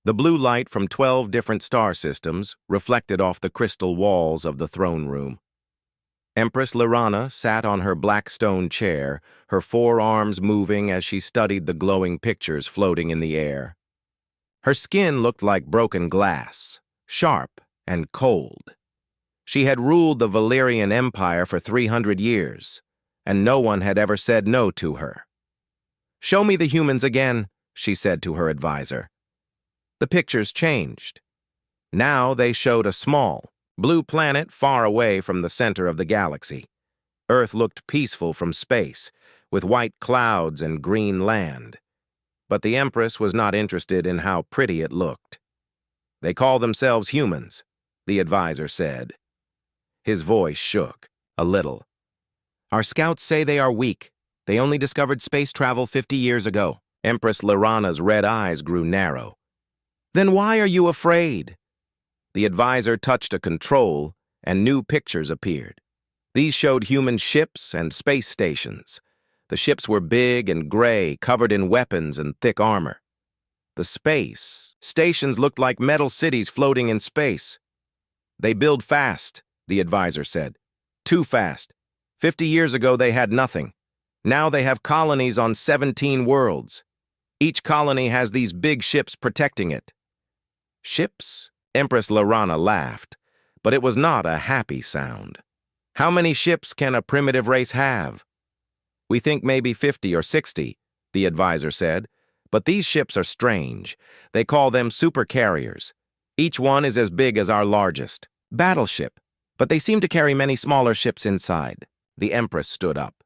The blue light from 12 different star systems reflected off the crystal walls of the throne room. Empress Lyrana sat on her black stone chair, her forearms moving as she studied the glowing pictures floating in the air. Her skin looked like broken glass, sharp and cold. She had ruled the Valerian Empire for 300 years, and no one had ever said no to her. "Show me the humans again," she said to her advisor. The pictures changed. Now they showed a small, blue planet far away from the center of the galaxy. Earth looked peaceful from space, with white clouds and green land. But the Empress was not interested in how pretty it looked. "They call themselves humans," the advisor said. His voice shook, a little. "Our scouts say they are weak. They only discovered space travel 50 years ago." Empress Lyrana's red eyes grew narrow. "Then why are you afraid?" The advisor touched a control, and new pictures appeared. These showed human ships and space stations. The ships were big and gray, covered in weapons and thick armor. The space stations looked like metal cities floating in space. "They build fast," the advisor said. "Too fast. 50 years ago they had nothing. Now they have colonies on 17 worlds. Each colony has these big ships protecting it." "Ships?" Empress Lyrana laughed, but it was not a happy sound. "How many ships can a primitive race have?" "We think maybe 50 or 60, the advisor said, "but these ships are strange. They call them supercarriers. Each one is as big as our largest battleship, but they seem to carry many smaller ships inside." The Empress stood up.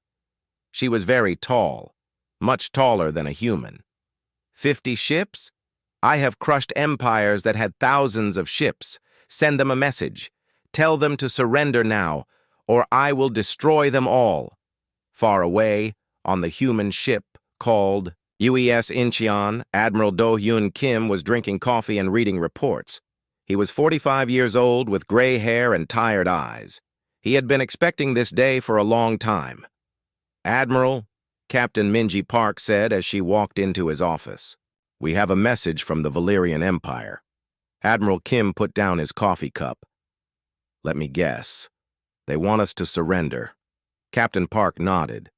She was very tall, much taller than a human. 50 ships? I have crushed empires that had thousands of ships. Send them a message. Tell them to surrender now, or I will destroy them all." Far away, on the human ship called UES Incheon, Admiral Do-Hyun Kim was drinking coffee and reading reports. He was 45 years old with gray hair and tired eyes. He had been expecting this day for a long time. "Admiral," Captain Minji Park said as she walked into his office, "we have a message from the Valerian Empire." Admiral Kim put down his coffee cup. "Let me guess. They want us to surrender." Captain Park nodded.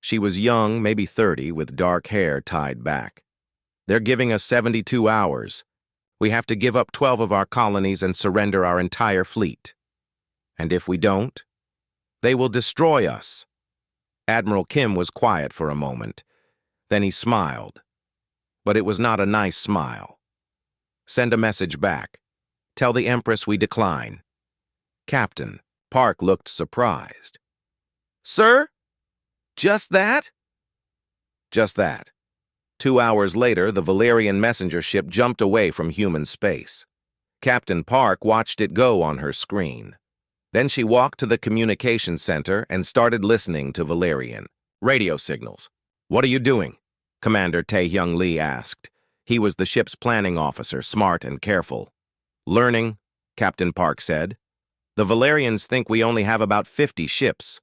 She was young, maybe 30, with dark hair tied back. "They're giving us 72 hours. We have to give up 12 of our colonies and surrender our entire fleet. And if we don't, they will destroy us." Admiral Kim was quiet for a moment. Then he smiled. But it was not a nice smile. "Send a message back. Tell the Empress we decline." Captain Park looked surprised. "Sir? Just that?" "Just that." 2 hours later, the Valerian messenger ship jumped away from human space. Captain Park watched it go on her screen. Then she walked to the communication center and started listening to Valerian radio signals. "What are you doing?" Commander Tae-Hyung Lee asked. He was the ship's planning officer, smart and careful. "Learning," Captain Park said. "The Valerians think we only have about 50 ships."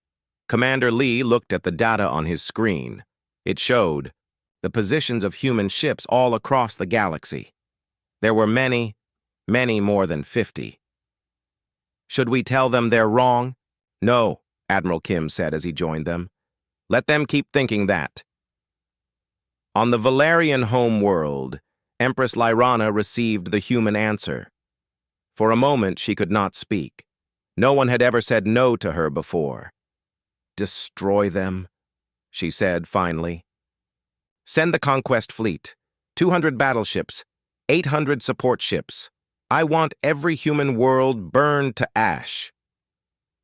Commander Lee looked at the data on his screen. It showed the positions of human ships all across the galaxy. There were many, many more than 50. "Should we tell them they're wrong?" "No," Admiral Kim said as he joined them. "Let them keep thinking that." On the Valerian home world, Empress Lyrana received the human answer. For a moment, she could not speak. No one had ever said no to her before. "Destroy them," she said finally. "Send the conquest fleet, 200 battleships, 800 support ships. I want every human world burned to ash."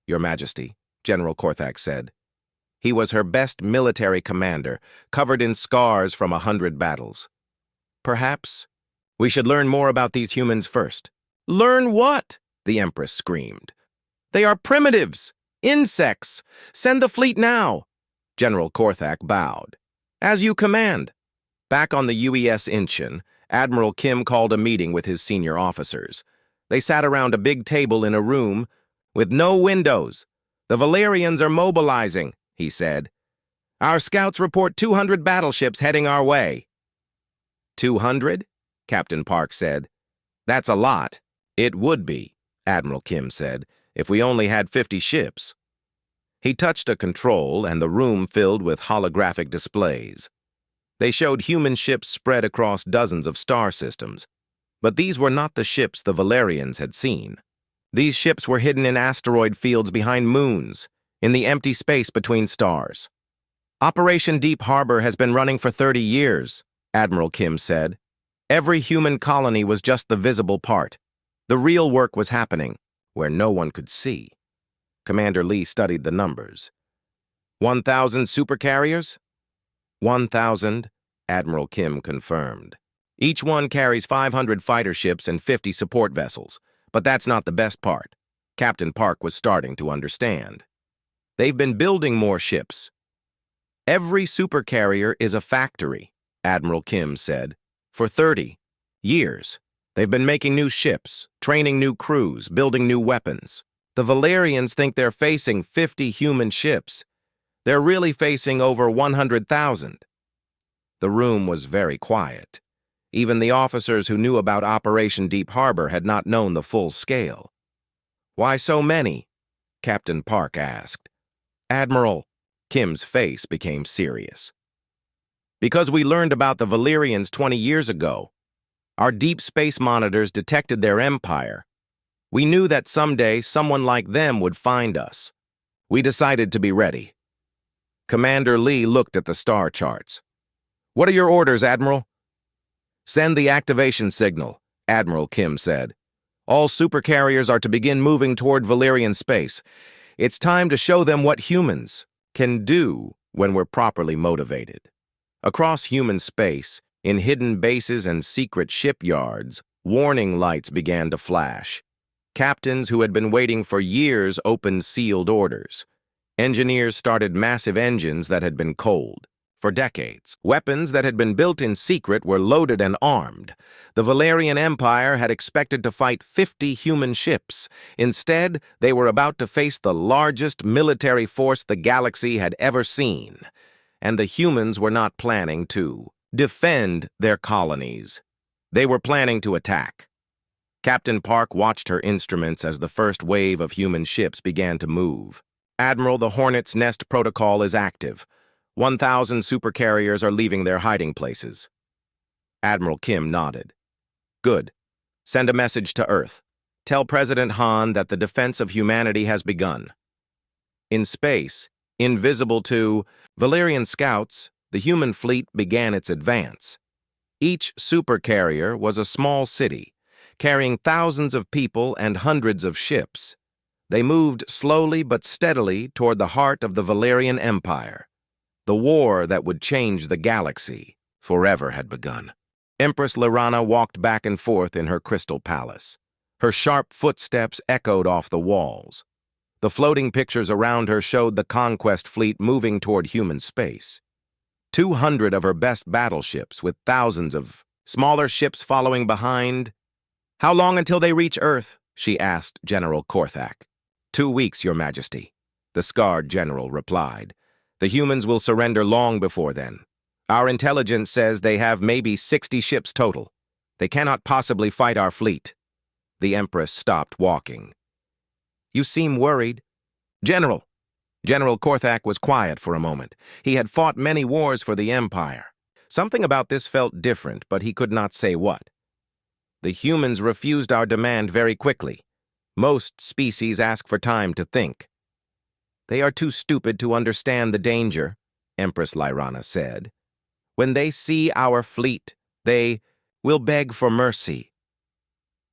"Your Majesty," General Korthak said. He was her best military commander, covered in scars from 100 battles. "Perhaps we should learn more about these humans first." "Learn what?" the Empress screamed. "They are primitives, insects. Send the fleet now." General Korthak bowed. "As you command." Back on the UES Incheon, Admiral Kim called a meeting with his senior officers. They sat around a big table in a room with no windows. "The Valerians are mobilizing," he said. "Our scouts report 200 battleships heading our way." 200? Captain Park said. That's a lot. It would be, Admiral Kim said, if we only had 50 ships. He touched a control, and the room filled with holographic displays. They showed human ships spread across dozens of star systems. But these were not the ships the Valerians had seen. These ships were hidden in asteroid fields behind moons, in the empty space between stars. Operation Deep Harbor has been running for 30 years, Admiral Kim said. Every human colony was just the visible part. The real work was happening, where no one could see. Commander Lee studied the numbers. 1,000 supercarriers? 1,000, Admiral Kim confirmed. Each one carries 500 fighter ships and 50 support vessels, but that's not the best part. Captain Park was starting to understand. They've been building more ships. Every supercarrier is a factory, Admiral Kim said. For 30 years, they've been making new ships, training new crews, building new weapons. The Valerians think they're facing 50 human ships. They're really facing over 100,000. The room was very quiet. Even the officers who knew about Operation Deep Harbor had not known the full scale. Why so many? Captain Park asked. Admiral, Kim's face became serious. Because we learned about the Valerians 20 years ago. Our deep space monitors detected their empire. We knew that someday someone like them would find us. We decided to be ready. Commander Lee looked at the star charts. What are your orders, Admiral? Send the activation signal, Admiral Kim said. All supercarriers are to begin moving toward Valerian space. It's time to show them what humans can do when we're properly motivated. Across human space, in hidden bases and secret shipyards, warning lights began to flash. Captains who had been waiting for years opened sealed orders. Engineers started massive engines that had been cold. For decades, weapons that had been built in secret were loaded and armed. The Valerian Empire had expected to fight 50 human ships. Instead, they were about to face the largest military force the galaxy had ever seen. And the humans were not planning to defend their colonies. They were planning to attack. Captain Park watched her instruments as the first wave of human ships began to move. Admiral, the Hornet's Nest protocol is active. 1,000 supercarriers are leaving their hiding places. Admiral Kim nodded. Good. Send a message to Earth. Tell President Han that the defense of humanity has begun. In space, invisible to Valerian scouts, the human fleet began its advance. Each supercarrier was a small city, carrying thousands of people and hundreds of ships. They moved slowly but steadily toward the heart of the Valerian Empire. The war that would change the galaxy forever had begun. Empress Lyrana walked back and forth in her crystal palace. Her sharp footsteps echoed off the walls. The floating pictures around her showed the conquest fleet moving toward human space. 200 of her best battleships, with thousands of smaller ships following behind. How long until they reach Earth? She asked General Korthak. 2 weeks, Your Majesty, the scarred general replied. The humans will surrender long before then. Our intelligence says they have maybe 60 ships total. They cannot possibly fight our fleet. The Empress stopped walking. You seem worried. General Korthak was quiet for a moment. He had fought many wars for the Empire. Something about this felt different, but he could not say what. The humans refused our demand very quickly. Most species ask for time to think. They are too stupid to understand the danger, Empress Lyrana said. When they see our fleet, they will beg for mercy.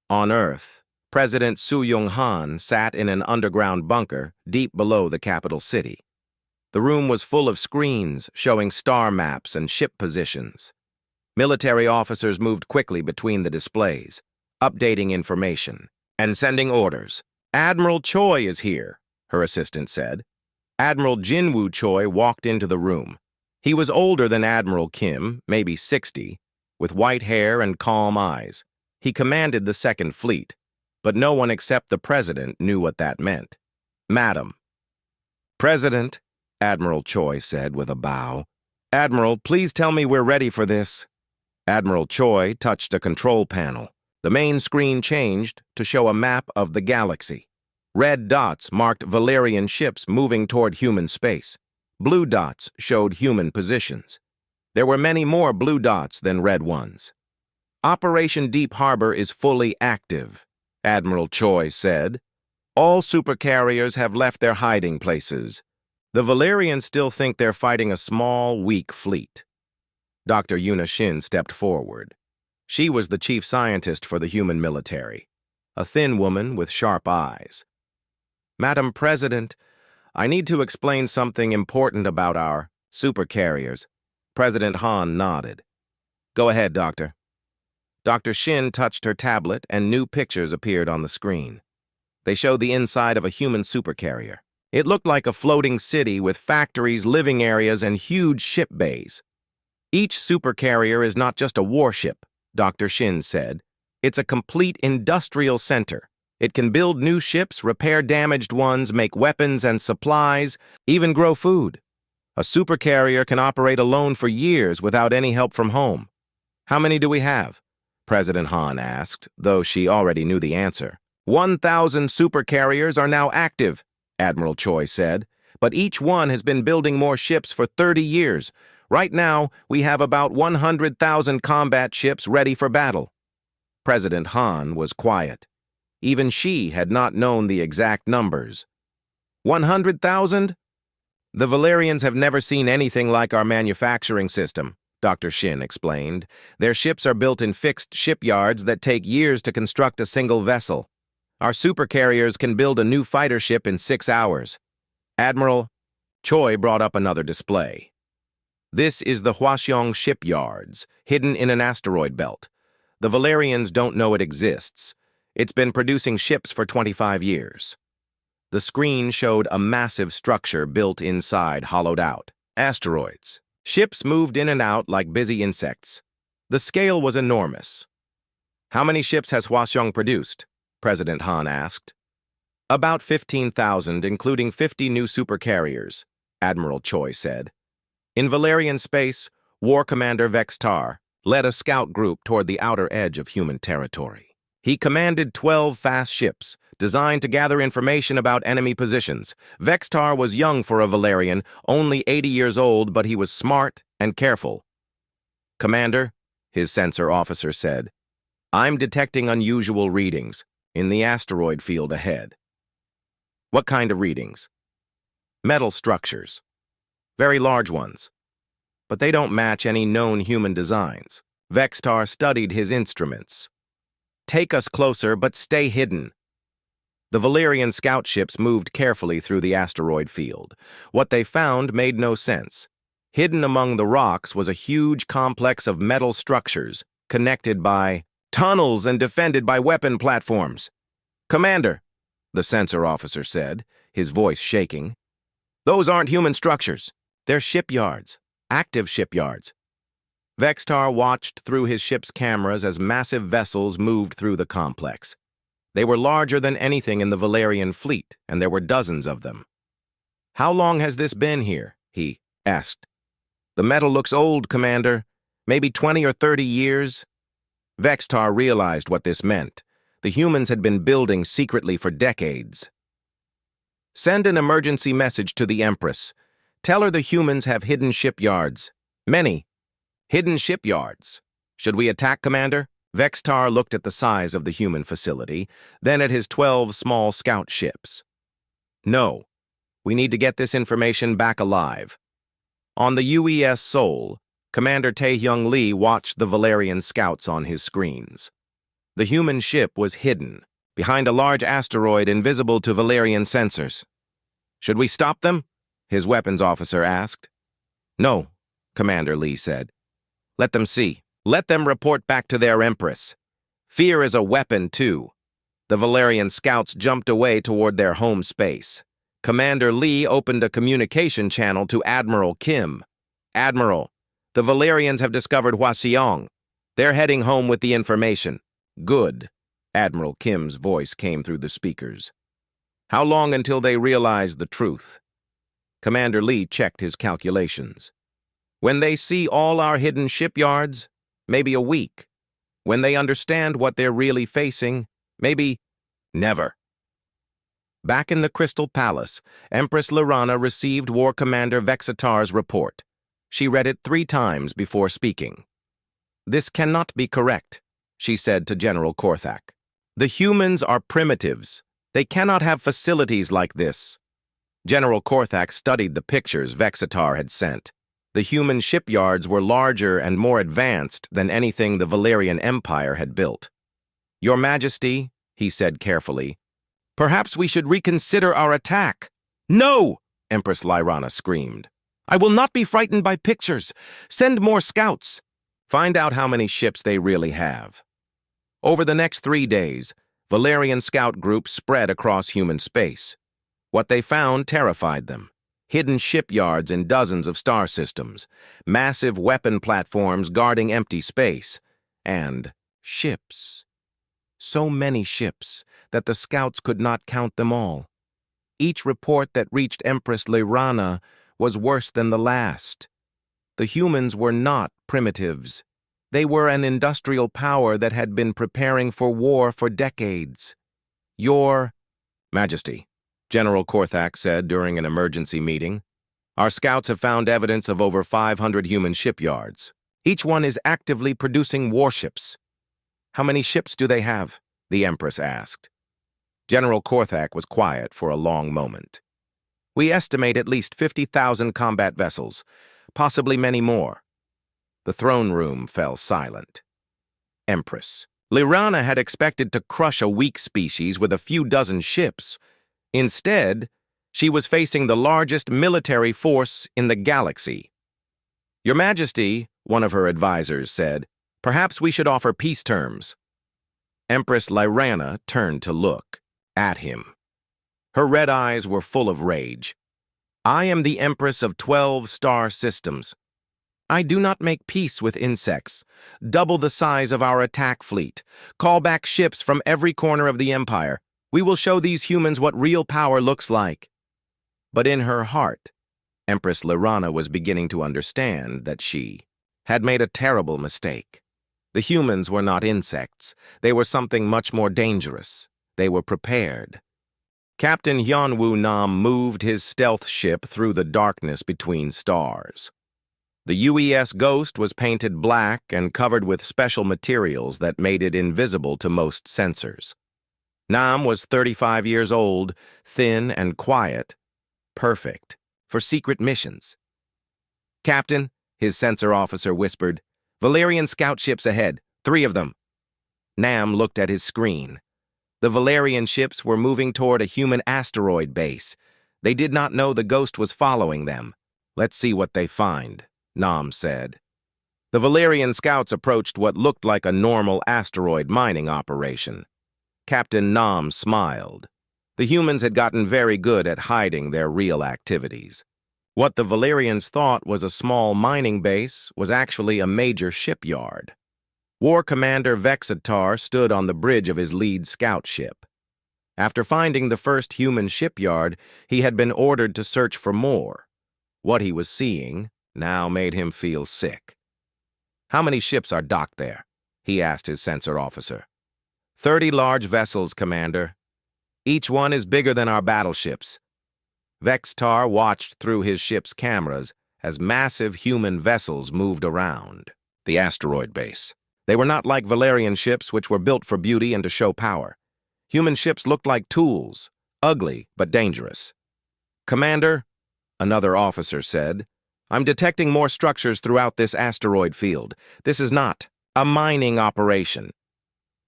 On Earth, President Su Yung-han sat in an underground bunker deep below the capital city. The room was full of screens showing star maps and ship positions. Military officers moved quickly between the displays, updating information and sending orders. Admiral Choi is here, her assistant said. Admiral Jinwoo Choi walked into the room. He was older than Admiral Kim, maybe 60, with white hair and calm eyes. He commanded the Second Fleet, but no one except the president knew what that meant. Madam. President, Admiral Choi said with a bow. Admiral, please tell me we're ready for this. Admiral Choi touched a control panel. The main screen changed to show a map of the galaxy. Red dots marked Valerian ships moving toward human space. Blue dots showed human positions. There were many more blue dots than red ones. Operation Deep Harbor is fully active, Admiral Choi said. All supercarriers have left their hiding places. The Valerians still think they're fighting a small, weak fleet. Dr. Yuna Shin stepped forward. She was the chief scientist for the human military, a thin woman with sharp eyes. Madam President, I need to explain something important about our supercarriers. President Han nodded. Go ahead, Doctor. Dr. Shin touched her tablet and new pictures appeared on the screen. They showed the inside of a human supercarrier. It looked like a floating city with factories, living areas, and huge ship bays. Each supercarrier is not just a warship, Dr. Shin said. It's a complete industrial center. It can build new ships, repair damaged ones, make weapons and supplies, even grow food. A supercarrier can operate alone for years without any help from home. How many do we have? President Han asked, though she already knew the answer. 1,000 supercarriers are now active, Admiral Choi said, but each one has been building more ships for 30 years. Right now, we have about 100,000 combat ships ready for battle. President Han was quiet. Even she had not known the exact numbers. 100,000? The Valerians have never seen anything like our manufacturing system, Dr. Shin explained. Their ships are built in fixed shipyards that take years to construct a single vessel. Our supercarriers can build a new fighter ship in 6 hours. Admiral Choi brought up another display. This is the Hwaseong shipyards, hidden in an asteroid belt. The Valerians don't know it exists. It's been producing ships for 25 years. The screen showed a massive structure built inside hollowed out asteroids. Ships moved in and out like busy insects. The scale was enormous. How many ships has Hwaseong produced? President Han asked. About 15,000, including 50 new supercarriers, Admiral Choi said. In Valerian space, War Commander Vextar led a scout group toward the outer edge of human territory. He commanded 12 fast ships, designed to gather information about enemy positions. Vextar was young for a Valerian, only 80 years old, but he was smart and careful. Commander, his sensor officer said, I'm detecting unusual readings in the asteroid field ahead. What kind of readings? Metal structures. Very large ones. But they don't match any known human designs. Vextar studied his instruments. Take us closer, but stay hidden. The Valerian scout ships moved carefully through the asteroid field. What they found made no sense. Hidden among the rocks was a huge complex of metal structures, connected by tunnels and defended by weapon platforms. Commander, the sensor officer said, his voice shaking. Those aren't human structures. They're shipyards, active shipyards. Vextar watched through his ship's cameras as massive vessels moved through the complex. They were larger than anything in the Valerian fleet, and there were dozens of them. How long has this been here? He asked. The metal looks old, Commander. Maybe 20 or 30 years. Vextar realized what this meant. The humans had been building secretly for decades. Send an emergency message to the Empress. Tell her the humans have hidden shipyards. Many. Hidden shipyards. Should we attack, Commander? Vextar looked at the size of the human facility, then at his 12 small scout ships. No. We need to get this information back alive. On the UES Seoul, Commander Taehyung Lee watched the Valerian scouts on his screens. The human ship was hidden, behind a large asteroid invisible to Valerian sensors. Should we stop them? His weapons officer asked. No, Commander Lee said. Let them see. Let them report back to their Empress. Fear is a weapon, too. The Valerian scouts jumped away toward their home space. Commander Lee opened a communication channel to Admiral Kim. Admiral, the Valerians have discovered Hwaseong. They're heading home with the information. Good. Admiral Kim's voice came through the speakers. How long until they realize the truth? Commander Lee checked his calculations. When they see all our hidden shipyards, maybe a week. When they understand what they're really facing, maybe never. Back in the Crystal Palace, Empress Lyrana received War Commander Vexatar's report. She read it 3 times before speaking. "This cannot be correct," she said to General Korthak. "The humans are primitives. They cannot have facilities like this." General Korthak studied the pictures Vexatar had sent. The human shipyards were larger and more advanced than anything the Valerian Empire had built. "Your Majesty," he said carefully, "perhaps we should reconsider our attack." "No!" Empress Lyrana screamed. "I will not be frightened by pictures. Send more scouts. Find out how many ships they really have." Over the next 3 days, Valerian scout groups spread across human space. What they found terrified them. Hidden shipyards in dozens of star systems, massive weapon platforms guarding empty space, and ships. So many ships that the scouts could not count them all. Each report that reached Empress Lyrana was worse than the last. The humans were not primitives. They were an industrial power that had been preparing for war for decades. "Your Majesty," General Korthak said during an emergency meeting, "our scouts have found evidence of over 500 human shipyards. Each one is actively producing warships." "How many ships do they have?" the Empress asked. General Korthak was quiet for a long moment. "We estimate at least 50,000 combat vessels, possibly many more." The throne room fell silent. Empress Lyrana had expected to crush a weak species with a few dozen ships. Instead, she was facing the largest military force in the galaxy. "Your Majesty," one of her advisors said, "perhaps we should offer peace terms." Empress Lyrana turned to look at him. Her red eyes were full of rage. "I am the Empress of 12 star systems. I do not make peace with insects. Double the size of our attack fleet. Call back ships from every corner of the Empire. We will show these humans what real power looks like." But in her heart, Empress Lyrana was beginning to understand that she had made a terrible mistake. The humans were not insects. They were something much more dangerous. They were prepared. Captain Hyunwoo Nam moved his stealth ship through the darkness between stars. The UES Ghost was painted black and covered with special materials that made it invisible to most sensors. Nam was 35 years old, thin and quiet, perfect for secret missions. "Captain," his sensor officer whispered, "Valerian scout ships ahead, 3 of them." Nam looked at his screen. The Valerian ships were moving toward a human asteroid base. They did not know the Ghost was following them. "Let's see what they find," Nam said. The Valerian scouts approached what looked like a normal asteroid mining operation. Captain Nam smiled. The humans had gotten very good at hiding their real activities. What the Valerians thought was a small mining base was actually a major shipyard. War Commander Vexatar stood on the bridge of his lead scout ship. After finding the first human shipyard, he had been ordered to search for more. What he was seeing now made him feel sick. "How many ships are docked there?" he asked his sensor officer. 30 large vessels, Commander. Each one is bigger than our battleships." Vextar watched through his ship's cameras as massive human vessels moved around the asteroid base. They were not like Valerian ships, which were built for beauty and to show power. Human ships looked like tools, ugly but dangerous. "Commander," another officer said, "I'm detecting more structures throughout this asteroid field. This is not a mining operation.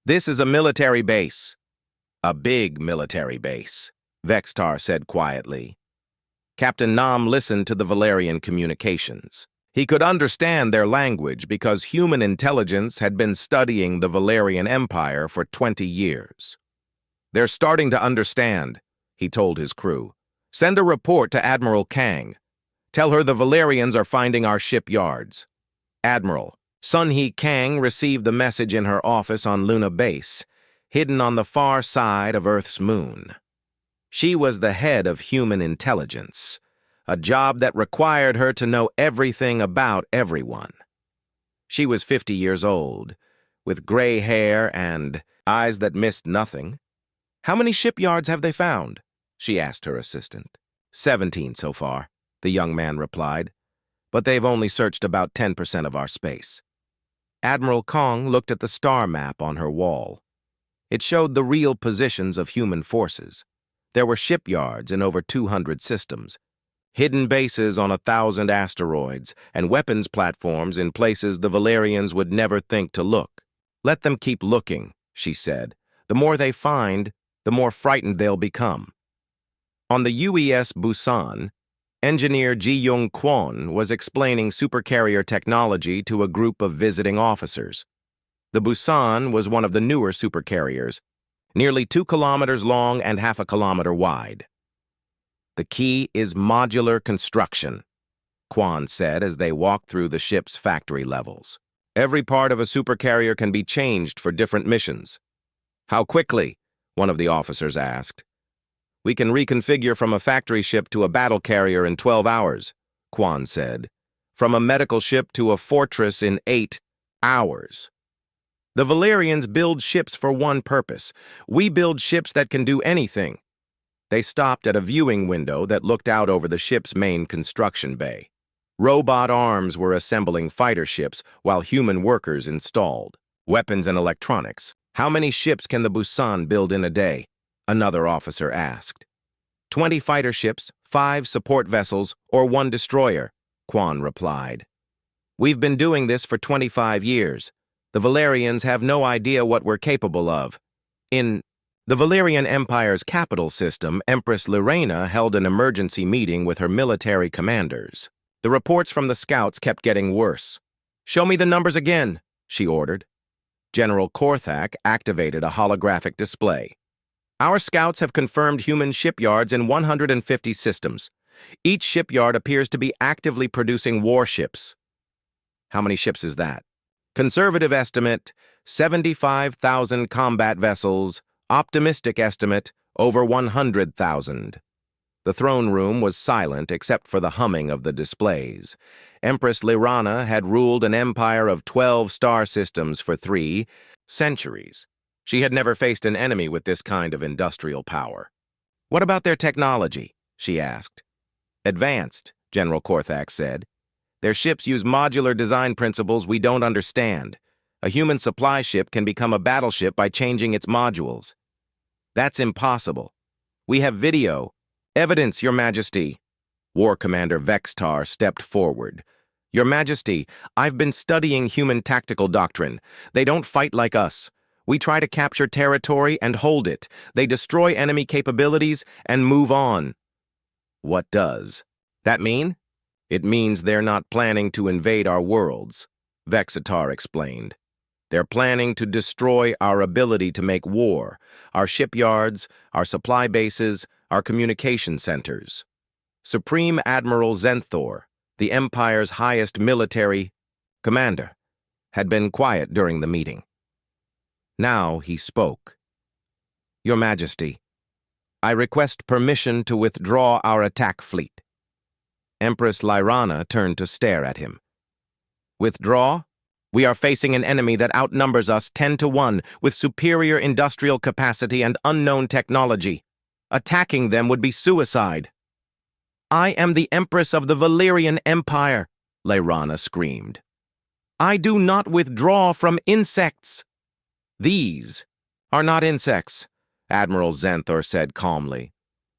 This is a military base." "A big military base," Vextar said quietly. Captain Nam listened to the Valerian communications. He could understand their language because human intelligence had been studying the Valerian Empire for 20 years. "They're starting to understand," he told his crew. "Send a report to Admiral Kang. Tell her the Valerians are finding our shipyards." Admiral Sun-Hee Kang received the message in her office on Luna Base, hidden on the far side of Earth's moon. She was the head of human intelligence, a job that required her to know everything about everyone. She was 50 years old, with gray hair and eyes that missed nothing. "How many shipyards have they found?" she asked her assistant. 17 so far, the young man replied, "but they've only searched about 10% of our space." Admiral Kong looked at the star map on her wall. It showed the real positions of human forces. There were shipyards in over 200 systems, hidden bases on 1,000 asteroids, and weapons platforms in places the Valerians would never think to look. "Let them keep looking," she said. "The more they find, the more frightened they'll become." On the UES Busan, engineer Ji-Young Kwon was explaining supercarrier technology to a group of visiting officers. The Busan was one of the newer supercarriers, nearly 2 kilometers long and half a kilometer wide. "The key is modular construction," Kwon said as they walked through the ship's factory levels. "Every part of a supercarrier can be changed for different missions." "How quickly?" one of the officers asked. "We can reconfigure from a factory ship to a battle carrier in 12 hours, Kwon said. "From a medical ship to a fortress in 8 hours. The Valerians build ships for one purpose. We build ships that can do anything." They stopped at a viewing window that looked out over the ship's main construction bay. Robot arms were assembling fighter ships while human workers installed weapons and electronics. "How many ships can the Busan build in a day?" another officer asked. 20 fighter ships, 5 support vessels, or 1 destroyer, Kwon replied. "We've been doing this for 25 years. The Valerians have no idea what we're capable of." In the Valerian Empire's capital system, Empress Lorena held an emergency meeting with her military commanders. The reports from the scouts kept getting worse. "Show me the numbers again," she ordered. General Korthak activated a holographic display. "Our scouts have confirmed human shipyards in 150 systems. Each shipyard appears to be actively producing warships." "How many ships is that?" "Conservative estimate, 75,000 combat vessels. Optimistic estimate, over 100,000. The throne room was silent except for the humming of the displays. Empress Lirana had ruled an empire of 12 star systems for 3 centuries. She had never faced an enemy with this kind of industrial power. "What about their technology?" she asked. "Advanced," General Korthak said. "Their ships use modular design principles we don't understand. A human supply ship can become a battleship by changing its modules." "That's impossible. We have video. Evidence, Your Majesty." War Commander Vextar stepped forward. "Your Majesty, I've been studying human tactical doctrine. They don't fight like us. We try to capture territory and hold it. They destroy enemy capabilities and move on." "What does that mean?" "It means they're not planning to invade our worlds," Vexatar explained. "They're planning to destroy our ability to make war, our shipyards, our supply bases, our communication centers." Supreme Admiral Zenthor, the Empire's highest military commander, had been quiet during the meeting. Now he spoke. "Your Majesty, I request permission to withdraw our attack fleet." Empress Lyrana turned to stare at him. "Withdraw? We are facing an enemy that outnumbers us 10 to 1 with superior industrial capacity and unknown technology. Attacking them would be suicide." "I am the Empress of the Valerian Empire," Lyrana screamed. "I do not withdraw from insects." "These are not insects," Admiral Zenthor said calmly.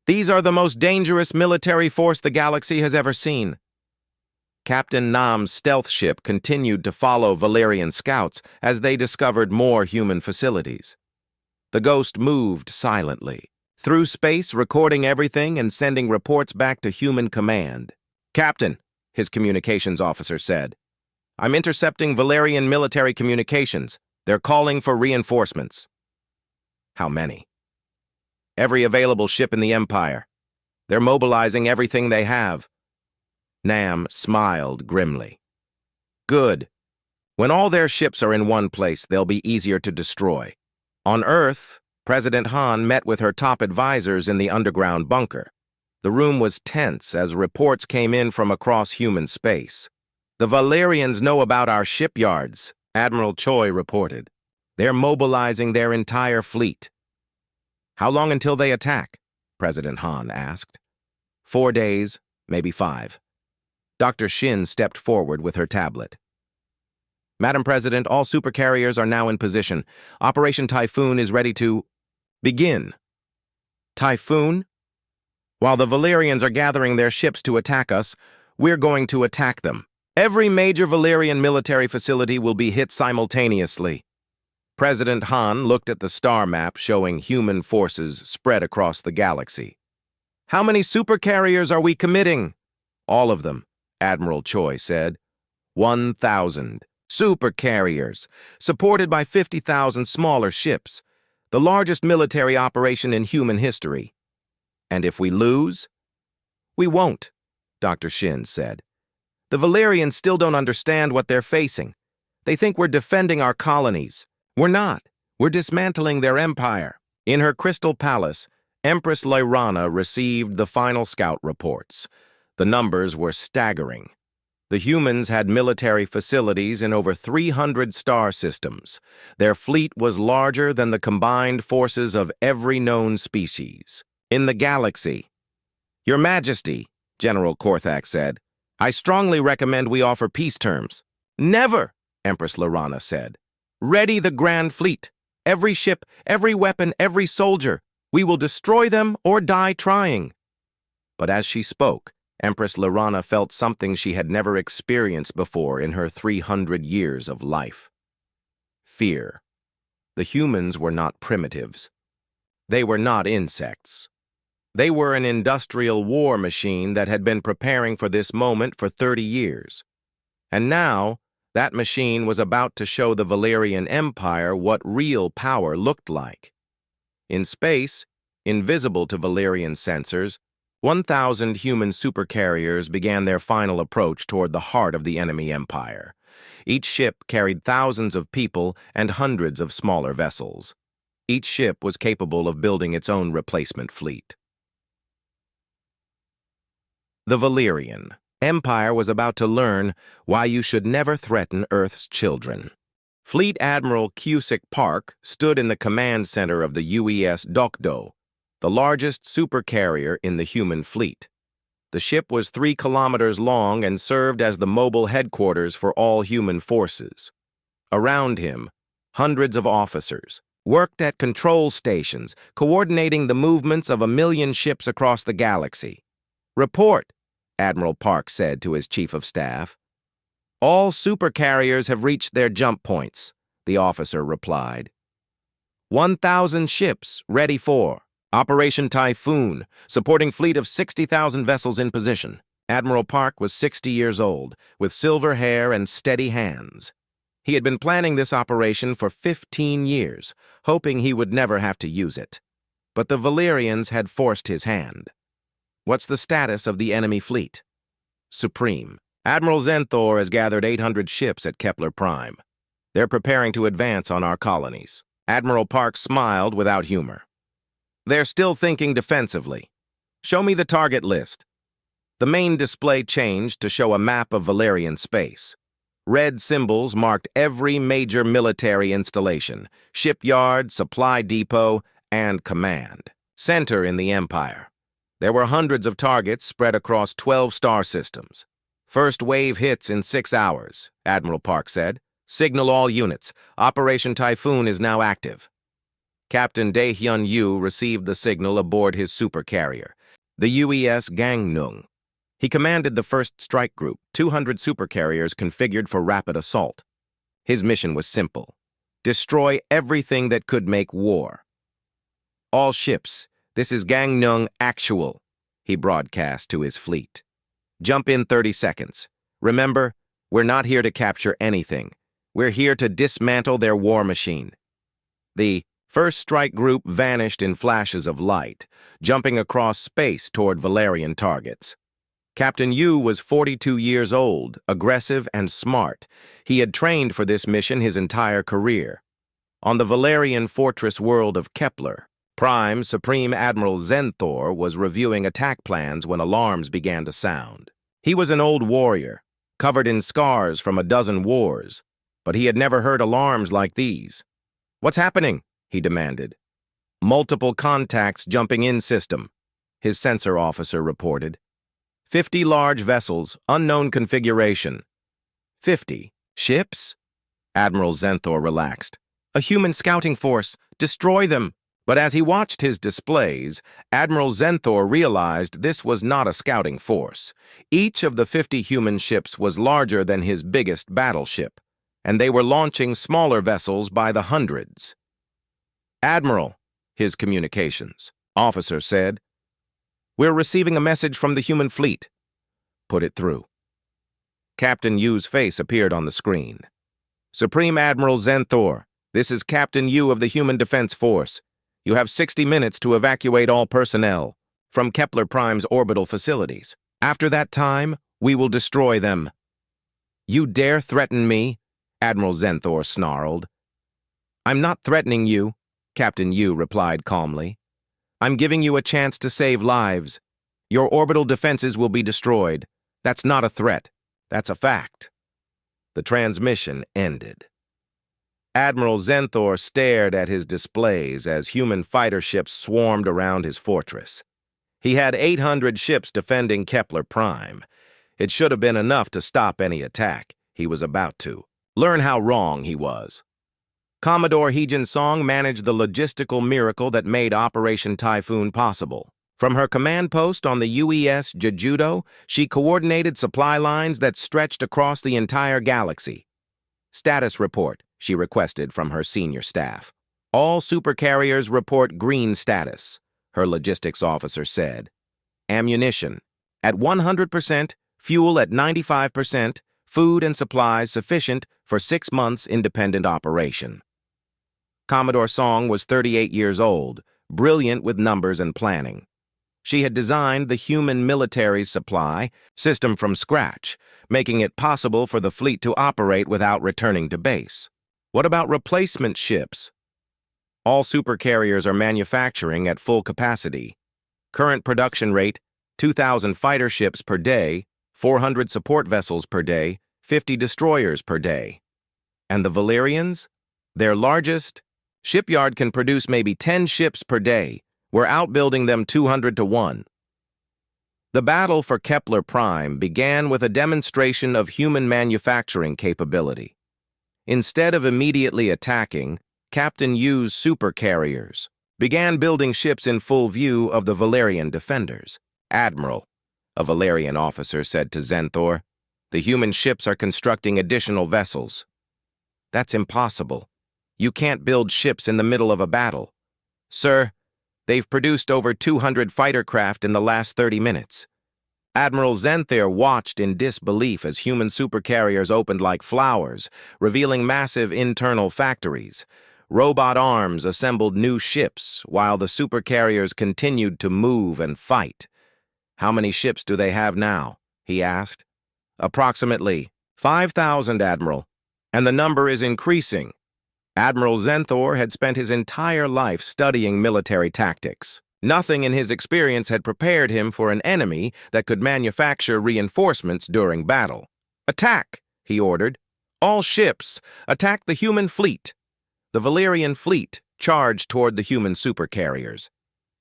"These are the most dangerous military force the galaxy has ever seen." Captain Nam's stealth ship continued to follow Valerian scouts as they discovered more human facilities. The Ghost moved silently, through space, recording everything and sending reports back to human command. "Captain," his communications officer said, "I'm intercepting Valerian military communications. They're calling for reinforcements." "How many?" "Every available ship in the Empire. They're mobilizing everything they have." Nam smiled grimly. "Good. When all their ships are in one place, they'll be easier to destroy." On Earth, President Han met with her top advisors in the underground bunker. The room was tense as reports came in from across human space. The Valerians know about our shipyards, Admiral Choi reported. They're mobilizing their entire fleet. How long until they attack? President Han asked. 4 days, maybe 5. Dr. Shin stepped forward with her tablet. Madam President, all supercarriers are now in position. Operation Typhoon is ready to begin. Typhoon? While the Valerians are gathering their ships to attack us, we're going to attack them. Every major Valerian military facility will be hit simultaneously. President Han looked at the star map showing human forces spread across the galaxy. How many supercarriers are we committing? All of them, Admiral Choi said. 1,000 supercarriers, supported by 50,000 smaller ships, the largest military operation in human history. And if we lose? We won't, Dr. Shin said. The Valerians still don't understand what they're facing. They think we're defending our colonies. We're not. We're dismantling their empire. In her crystal palace, Empress Lyrana received the final scout reports. The numbers were staggering. The humans had military facilities in over 300 star systems. Their fleet was larger than the combined forces of every known species. In the galaxy. Your Majesty, General Korthak said, I strongly recommend we offer peace terms. Never, Empress Lyrana said. Ready the Grand Fleet. Every ship, every weapon, every soldier. We will destroy them or die trying. But as she spoke, Empress Lyrana felt something she had never experienced before in her 300 years of life. Fear. The humans were not primitives. They were not insects. They were an industrial war machine that had been preparing for this moment for 30 years. And now, that machine was about to show the Valerian Empire what real power looked like. In space, invisible to Valerian sensors, 1,000 human supercarriers began their final approach toward the heart of the enemy empire. Each ship carried thousands of people and hundreds of smaller vessels. Each ship was capable of building its own replacement fleet. The Valerian Empire was about to learn why you should never threaten Earth's children. Fleet Admiral Cusick Park stood in the command center of the UES Dokdo, the largest supercarrier in the human fleet. The ship was 3 kilometers long and served as the mobile headquarters for all human forces. Around him, hundreds of officers worked at control stations, coordinating the movements of 1 million ships across the galaxy. Report, Admiral Park said to his chief of staff. All supercarriers have reached their jump points, the officer replied. 1,000 ships ready for Operation Typhoon, supporting fleet of 60,000 vessels in position. Admiral Park was 60 years old, with silver hair and steady hands. He had been planning this operation for 15 years, hoping he would never have to use it. But the Valerians had forced his hand. What's the status of the enemy fleet? Supreme. Admiral Zenthor has gathered 800 ships at Kepler Prime. They're preparing to advance on our colonies. Admiral Park smiled without humor. They're still thinking defensively. Show me the target list. The main display changed to show a map of Valerian space. Red symbols marked every major military installation, shipyard, supply depot, and command center in the Empire. There were hundreds of targets spread across 12 star systems. First wave hits in 6 hours, Admiral Park said. Signal all units. Operation Typhoon is now active. Captain Dae-hyun Yu received the signal aboard his supercarrier, the UES Gangnung. He commanded the first strike group, 200 supercarriers configured for rapid assault. His mission was simple: destroy everything that could make war. All ships, this is Gangnung Actual, he broadcast to his fleet. Jump in 30 seconds. Remember, we're not here to capture anything. We're here to dismantle their war machine. The first strike group vanished in flashes of light, jumping across space toward Valerian targets. Captain Yu was 42 years old, aggressive and smart. He had trained for this mission his entire career. On the Valerian fortress world of Kepler, Prime Supreme Admiral Zenthor was reviewing attack plans when alarms began to sound. He was an old warrior, covered in scars from a dozen wars, but he had never heard alarms like these. "What's happening?" he demanded. "Multiple contacts jumping in system," his sensor officer reported. 50 large vessels, unknown configuration. 50 ships? Admiral Zenthor relaxed. "A human scouting force. Destroy them." But as he watched his displays, Admiral Zenthor realized this was not a scouting force. Each of the 50 human ships was larger than his biggest battleship, and they were launching smaller vessels by the hundreds. "Admiral," his communications officer said, "we're receiving a message from the human fleet." "Put it through." Captain Yu's face appeared on the screen. "Supreme Admiral Zenthor, this is Captain Yu of the Human Defense Force. You have 60 minutes to evacuate all personnel from Kepler Prime's orbital facilities. After that time, we will destroy them." "You dare threaten me?" Admiral Zenthor snarled. "I'm not threatening you," Captain Yu replied calmly. "I'm giving you a chance to save lives. Your orbital defenses will be destroyed. That's not a threat. That's a fact." The transmission ended. Admiral Zenthor stared at his displays as human fighter ships swarmed around his fortress. He had 800 ships defending Kepler Prime. It should have been enough to stop any attack he was about to. Learn how wrong he was. Commodore Heejin Song managed the logistical miracle that made Operation Typhoon possible. From her command post on the UES Jejudo, she coordinated supply lines that stretched across the entire galaxy. "Status report," she requested from her senior staff. "All supercarriers report green status," her logistics officer said. "Ammunition at 100%, fuel at 95%, food and supplies sufficient for 6 months independent operation." Commodore Song was 38 years old, brilliant with numbers and planning. She had designed the human military's supply system from scratch, making it possible for the fleet to operate without returning to base. What about replacement ships? All supercarriers are manufacturing at full capacity. Current production rate, 2,000 fighter ships per day, 400 support vessels per day, 50 destroyers per day. And the Valerians? Their largest shipyard can produce maybe 10 ships per day. We're outbuilding them 200 to 1. The battle for Kepler Prime began with a demonstration of human manufacturing capability. Instead of immediately attacking, Captain Yu's supercarriers began building ships in full view of the Valerian defenders. "Admiral," a Valerian officer said to Zenthor, "the human ships are constructing additional vessels." "That's impossible. You can't build ships in the middle of a battle." "Sir, they've produced over 200 fighter craft in the last 30 minutes. Admiral Zenthor watched in disbelief as human supercarriers opened like flowers, revealing massive internal factories. Robot arms assembled new ships, while the supercarriers continued to move and fight. "How many ships do they have now?" he asked. "Approximately 5,000, Admiral, and the number is increasing." Admiral Zenthor had spent his entire life studying military tactics. Nothing in his experience had prepared him for an enemy that could manufacture reinforcements during battle. "Attack!" he ordered. "All ships, attack the human fleet." The Valerian fleet charged toward the human supercarriers.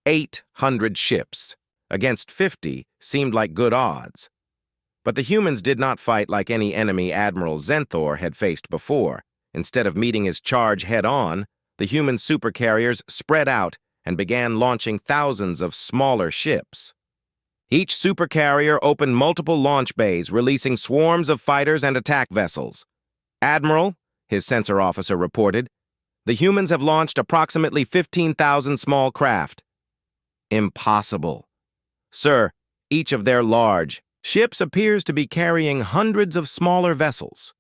800 ships against 50 seemed like good odds. But the humans did not fight like any enemy Admiral Zenthor had faced before. Instead of meeting his charge head-on, the human supercarriers spread out and began launching thousands of smaller ships. Each supercarrier opened multiple launch bays, releasing swarms of fighters and attack vessels. "Admiral," his sensor officer reported, "the humans have launched approximately 15,000 small craft." "Impossible." "Sir, each of their large ships appears to be carrying hundreds of smaller vessels."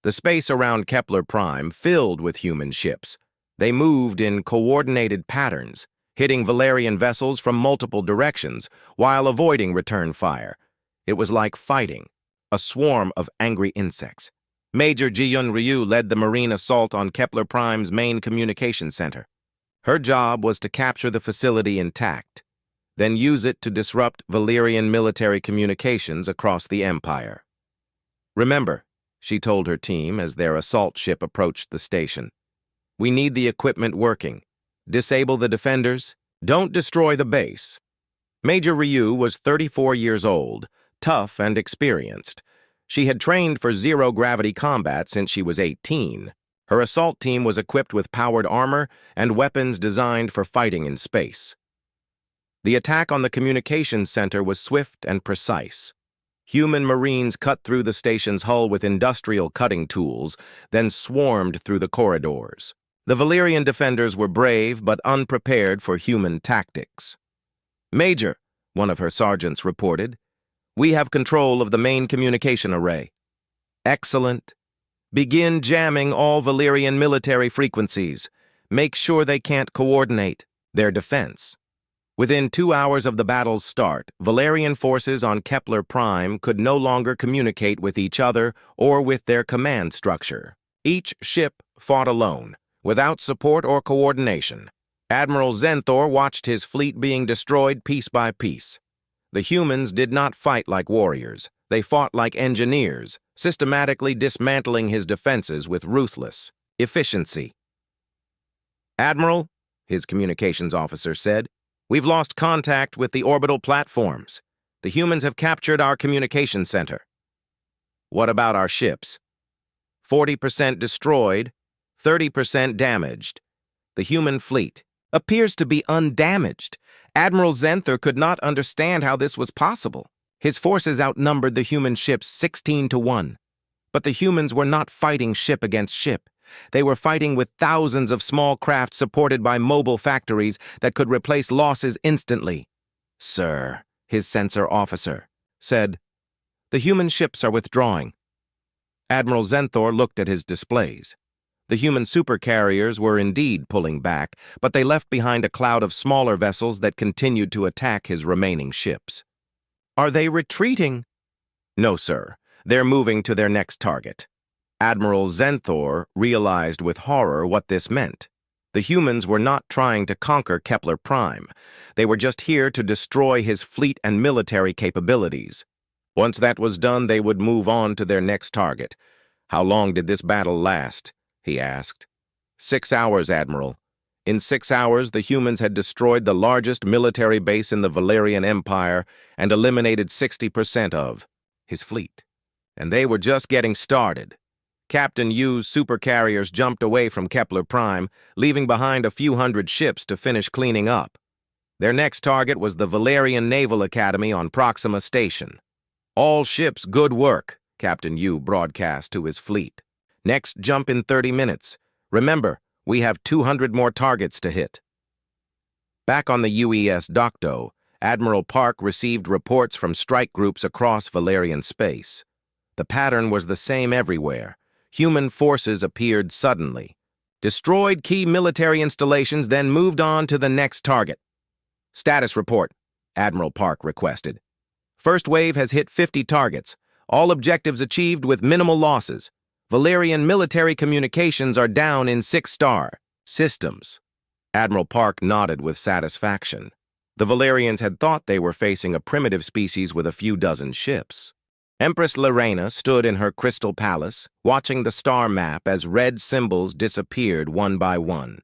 The space around Kepler Prime filled with human ships. They moved in coordinated patterns, hitting Valerian vessels from multiple directions while avoiding return fire. It was like fighting, a swarm of angry insects. Major Ji-Yun Ryu led the marine assault on Kepler Prime's main communication center. Her job was to capture the facility intact, then use it to disrupt Valerian military communications across the Empire. Remember, she told her team as their assault ship approached the station. We need the equipment working. Disable the defenders. Don't destroy the base. Major Ryu was 34 years old, tough and experienced. She had trained for zero-gravity combat since she was 18. Her assault team was equipped with powered armor and weapons designed for fighting in space. The attack on the communications center was swift and precise. Human Marines cut through the station's hull with industrial cutting tools, then swarmed through the corridors. The Valyrian defenders were brave but unprepared for human tactics. "Major," one of her sergeants reported, "we have control of the main communication array." "Excellent. Begin jamming all Valyrian military frequencies. Make sure they can't coordinate their defense." Within 2 hours of the battle's start, Valyrian forces on Kepler Prime could no longer communicate with each other or with their command structure. Each ship fought alone, without support or coordination. Admiral Zenthor watched his fleet being destroyed piece by piece. The humans did not fight like warriors. They fought like engineers, systematically dismantling his defenses with ruthless efficiency. "Admiral," his communications officer said, "we've lost contact with the orbital platforms. The humans have captured our communication center." "What about our ships?" 40% destroyed, 30% damaged. The human fleet appears to be undamaged. Admiral Zenthor could not understand how this was possible. His forces outnumbered the human ships 16-1. But the humans were not fighting ship against ship. They were fighting with thousands of small craft supported by mobile factories that could replace losses instantly. "Sir," his sensor officer said, "the human ships are withdrawing." Admiral Zenthor looked at his displays. The human supercarriers were indeed pulling back, but they left behind a cloud of smaller vessels that continued to attack his remaining ships. "Are they retreating?" "No, sir. They're moving to their next target." Admiral Zenthor realized with horror what this meant. The humans were not trying to conquer Kepler Prime. They were just here to destroy his fleet and military capabilities. Once that was done, they would move on to their next target. "How long did this battle last?" he asked. 6 hours, Admiral. In 6 hours, the humans had destroyed the largest military base in the Valyrian Empire and eliminated 60% of his fleet. And they were just getting started. Captain Yu's supercarriers jumped away from Kepler Prime, leaving behind a few hundred ships to finish cleaning up. Their next target was the Valyrian Naval Academy on Proxima Station. "All ships, good work," Captain Yu broadcast to his fleet. "Next jump in 30 minutes. Remember, we have 200 more targets to hit." Back on the UES Docto, Admiral Park received reports from strike groups across Valyrian space. The pattern was the same everywhere. Human forces appeared suddenly, destroyed key military installations, then moved on to the next target. "Status report," Admiral Park requested. "First wave has hit 50 targets. All objectives achieved with minimal losses. Valyrian military communications are down in 6-star systems." Admiral Park nodded with satisfaction. The Valyrians had thought they were facing a primitive species with a few dozen ships. Empress Lorena stood in her crystal palace, watching the star map as red symbols disappeared one by one.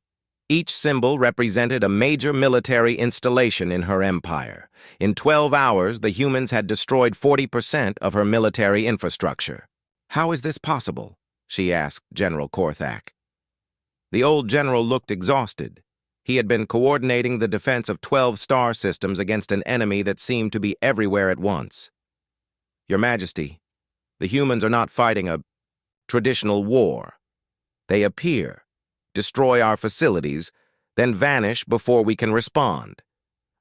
Each symbol represented a major military installation in her empire. In 12 hours, the humans had destroyed 40% of her military infrastructure. "How is this possible?" she asked General Korthak. The old general looked exhausted. He had been coordinating the defense of 12 star systems against an enemy that seemed to be everywhere at once. "Your Majesty, the humans are not fighting a traditional war. They appear, destroy our facilities, then vanish before we can respond.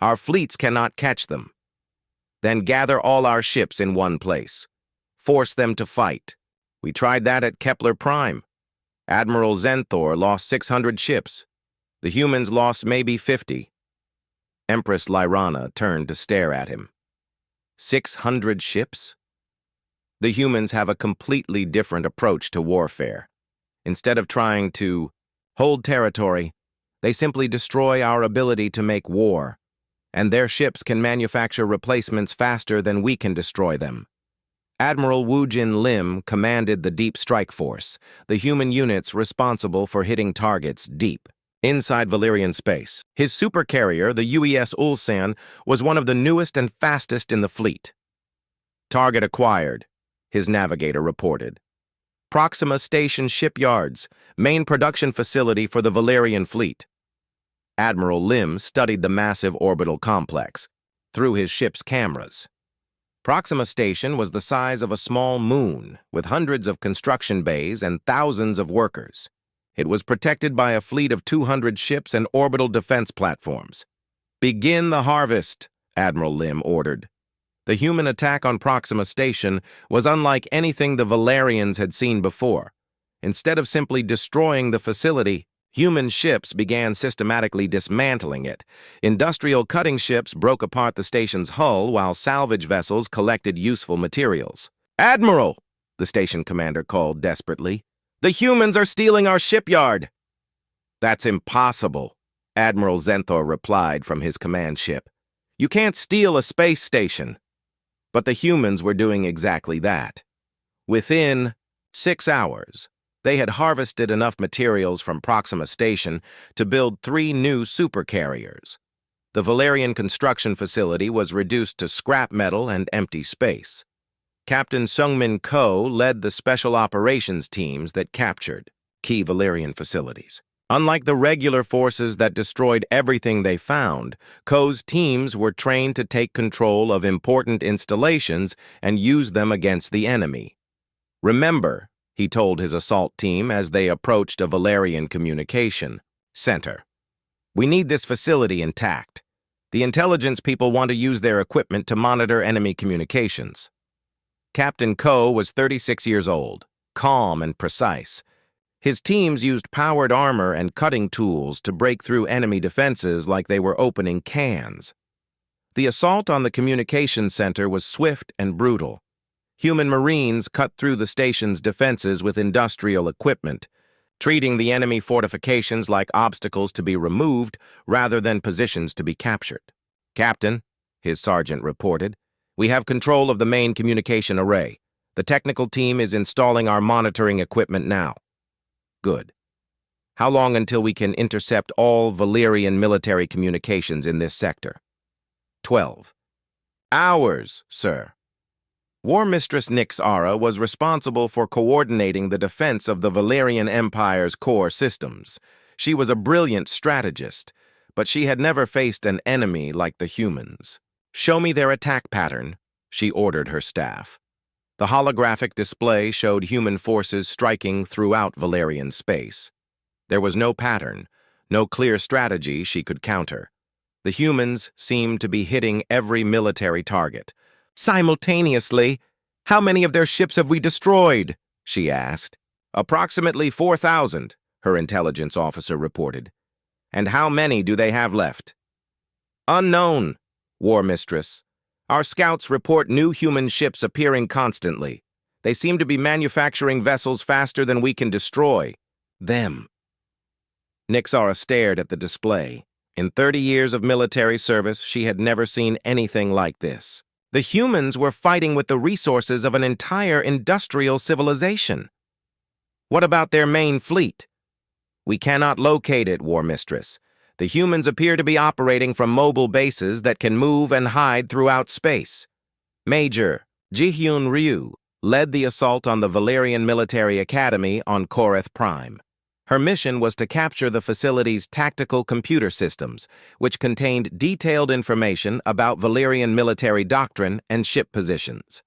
Our fleets cannot catch them. Then gather all our ships in one place. Force them to fight. We tried that at Kepler Prime. Admiral Zenthor lost 600 ships. The humans lost maybe 50. Empress Lyrana turned to stare at him. 600 ships? The humans have a completely different approach to warfare. Instead of trying to hold territory, they simply destroy our ability to make war, and their ships can manufacture replacements faster than we can destroy them. Admiral Woojin Lim commanded the Deep Strike Force, the human units responsible for hitting targets deep, inside Valyrian space. His supercarrier, the UES Ulsan, was one of the newest and fastest in the fleet. Target acquired, his navigator reported. Proxima Station shipyards, main production facility for the Valyrian fleet. Admiral Lim studied the massive orbital complex through his ship's cameras. Proxima Station was the size of a small moon, with hundreds of construction bays and thousands of workers. It was protected by a fleet of 200 ships and orbital defense platforms. "Begin the harvest," Admiral Lim ordered. The human attack on Proxima Station was unlike anything the Valyrians had seen before. Instead of simply destroying the facility, human ships began systematically dismantling it. Industrial cutting ships broke apart the station's hull while salvage vessels collected useful materials. "Admiral!" the station commander called desperately. "The humans are stealing our shipyard!" "That's impossible," Admiral Zenthor replied from his command ship. "You can't steal a space station." But the humans were doing exactly that. Within 6 hours, they had harvested enough materials from Proxima Station to build 3 new supercarriers. The Valyrian construction facility was reduced to scrap metal and empty space. Captain Sungmin Ko led the special operations teams that captured key Valyrian facilities. Unlike the regular forces that destroyed everything they found, Ko's teams were trained to take control of important installations and use them against the enemy. "Remember," he told his assault team as they approached a Valyrian communication center, "we need this facility intact. The intelligence people want to use their equipment to monitor enemy communications." Captain Ko was 36 years old, calm and precise. His teams used powered armor and cutting tools to break through enemy defenses like they were opening cans. The assault on the communications center was swift and brutal. Human Marines cut through the station's defenses with industrial equipment, treating the enemy fortifications like obstacles to be removed rather than positions to be captured. "Captain," his sergeant reported, "we have control of the main communication array. The technical team is installing our monitoring equipment now." "Good. How long until we can intercept all Valyrian military communications in this sector?" 12 hours, sir. War Mistress Nyxara was responsible for coordinating the defense of the Valyrian Empire's core systems. She was a brilliant strategist, but she had never faced an enemy like the humans. "Show me their attack pattern," she ordered her staff. The holographic display showed human forces striking throughout Valyrian space. There was no pattern, no clear strategy she could counter. The humans seemed to be hitting every military target. "Simultaneously, how many of their ships have we destroyed?" she asked. "Approximately 4,000, her intelligence officer reported. "And how many do they have left?" "Unknown, War Mistress. Our scouts report new human ships appearing constantly. They seem to be manufacturing vessels faster than we can destroy them." Nyxara stared at the display. In 30 years of military service, she had never seen anything like this. The humans were fighting with the resources of an entire industrial civilization. "What about their main fleet?" "We cannot locate it, War Mistress. The humans appear to be operating from mobile bases that can move and hide throughout space." Major Ji-hyun Ryu led the assault on the Valyrian Military Academy on Koreth Prime. Her mission was to capture the facility's tactical computer systems, which contained detailed information about Valyrian military doctrine and ship positions.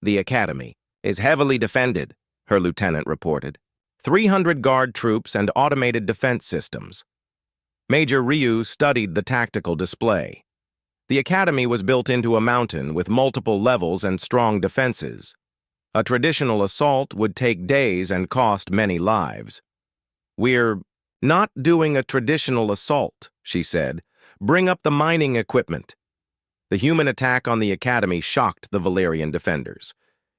"The academy is heavily defended," her lieutenant reported. 300 guard troops and automated defense systems. Major Ryu studied the tactical display. The academy was built into a mountain with multiple levels and strong defenses. A traditional assault would take days and cost many lives. "We're not doing a traditional assault," she said. "Bring up the mining equipment." The human attack on the academy shocked the Valyrian defenders.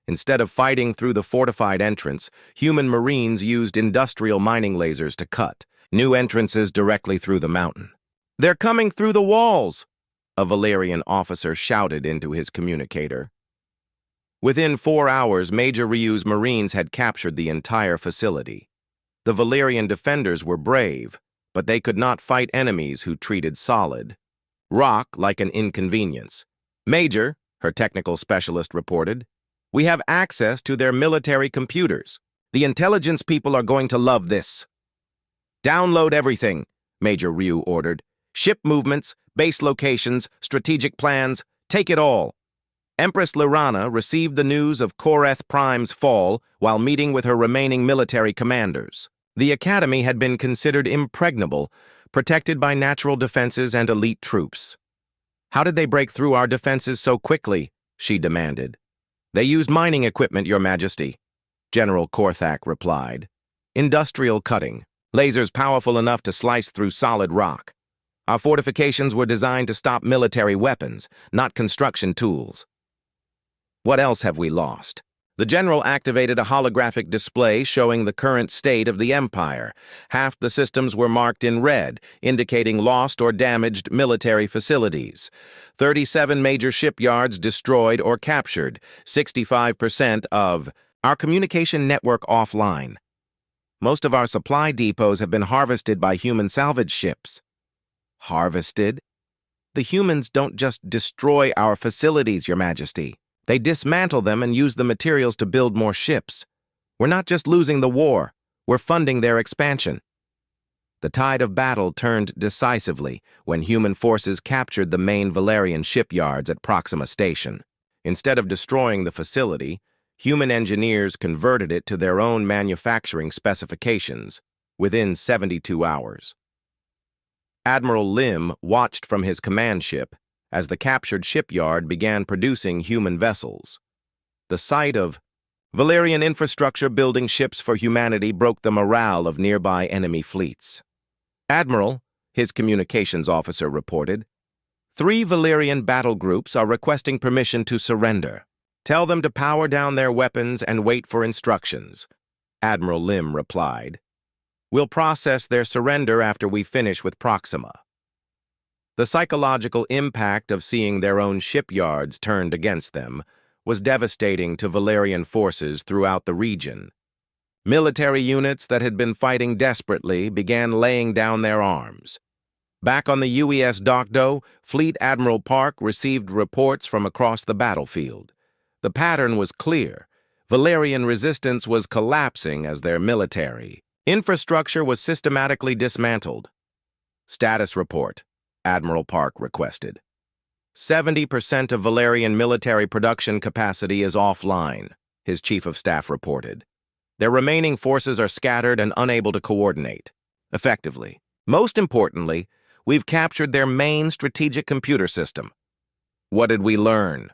Instead of fighting through the fortified entrance, human Marines used industrial mining lasers to cut new entrances directly through the mountain. "They're coming through the walls!" a Valerian officer shouted into his communicator. Within 4 hours, Major Ryu's Marines had captured the entire facility. The Valerian defenders were brave, but they could not fight enemies who treated solid rock like an inconvenience. "Major," her technical specialist reported, "we have access to their military computers. The intelligence people are going to love this." "Download everything," Major Ryu ordered. "Ship movements, base locations, strategic plans, take it all." Empress Lirana received the news of Koreth Prime's fall while meeting with her remaining military commanders. The academy had been considered impregnable, protected by natural defenses and elite troops. "How did they break through our defenses so quickly?" she demanded. "They used mining equipment, Your Majesty," General Korthak replied. "Industrial cutting, lasers powerful enough to slice through solid rock. Our fortifications were designed to stop military weapons, not construction tools." "What else have we lost?" The general activated a holographic display showing the current state of the Empire. Half the systems were marked in red, indicating lost or damaged military facilities. 37 major shipyards destroyed or captured, 65% of our communication network offline. Most of our supply depots have been harvested by human salvage ships. Harvested? The humans don't just destroy our facilities, Your Majesty. They dismantle them and use the materials to build more ships. We're not just losing the war, we're funding their expansion. The tide of battle turned decisively when human forces captured the main Valerian shipyards at Proxima Station. Instead of destroying the facility, human engineers converted it to their own manufacturing specifications within 72 hours. Admiral Lim watched from his command ship as the captured shipyard began producing human vessels. The sight of Valerian infrastructure building ships for humanity broke the morale of nearby enemy fleets. "Admiral," his communications officer reported, 3 Valerian battle groups are requesting permission to surrender. Tell them to power down their weapons and wait for instructions," Admiral Lim replied. "We'll process their surrender after we finish with Proxima." The psychological impact of seeing their own shipyards turned against them was devastating to Valerian forces throughout the region. Military units that had been fighting desperately began laying down their arms. Back on the UES Dokdo, Fleet Admiral Park received reports from across the battlefield. The pattern was clear. Valerian resistance was collapsing as their military infrastructure was systematically dismantled. "Status report," Admiral Park requested. 70% of Valerian military production capacity is offline, his chief of staff reported. Their remaining forces are scattered and unable to coordinate effectively. Most importantly, we've captured their main strategic computer system. What did we learn?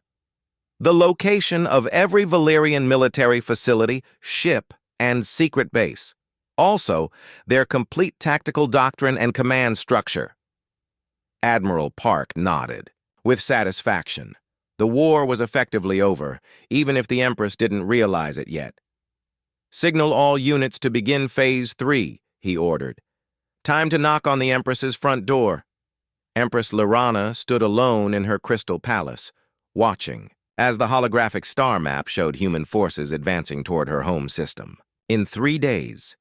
The location of every Valerian military facility, ship, and secret base. Also, their complete tactical doctrine and command structure. Admiral Park nodded, with satisfaction. The war was effectively over, even if the Empress didn't realize it yet. "Signal all units to begin Phase 3, he ordered. "Time to knock on the Empress's front door." Empress Lirana stood alone in her crystal palace, watching, as the holographic star map showed human forces advancing toward her home system. In 3 days,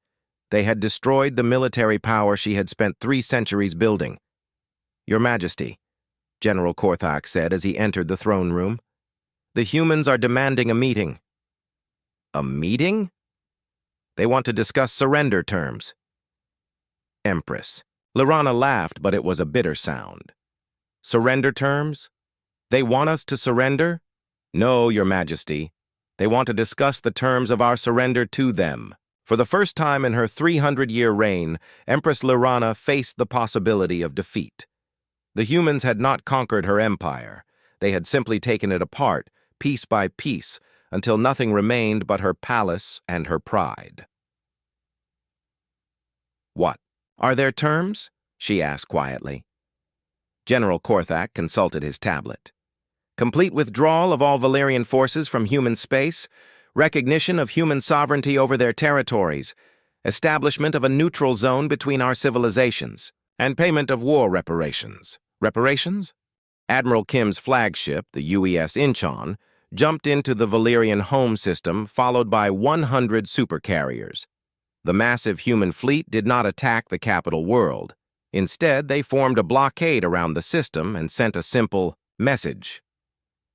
they had destroyed the military power she had spent 3 centuries building. "Your Majesty," General Korthak said as he entered the throne room, "the humans are demanding a meeting." "A meeting?" "They want to discuss surrender terms." Empress. Lirana laughed, but it was a bitter sound. "Surrender terms? They want us to surrender?" "No, Your Majesty. They want to discuss the terms of our surrender to them." For the first time in her 300-year reign, Empress Lirana faced the possibility of defeat. The humans had not conquered her empire. They had simply taken it apart, piece by piece, until nothing remained but her palace and her pride. "What? Are there terms?" she asked quietly. General Korthak consulted his tablet. "Complete withdrawal of all Valerian forces from human space, recognition of human sovereignty over their territories, establishment of a neutral zone between our civilizations, and payment of war reparations." "Reparations?" Admiral Kim's flagship, the UES Incheon, jumped into the Valerian home system, followed by 100 supercarriers. The massive human fleet did not attack the capital world. Instead, they formed a blockade around the system and sent a simple message.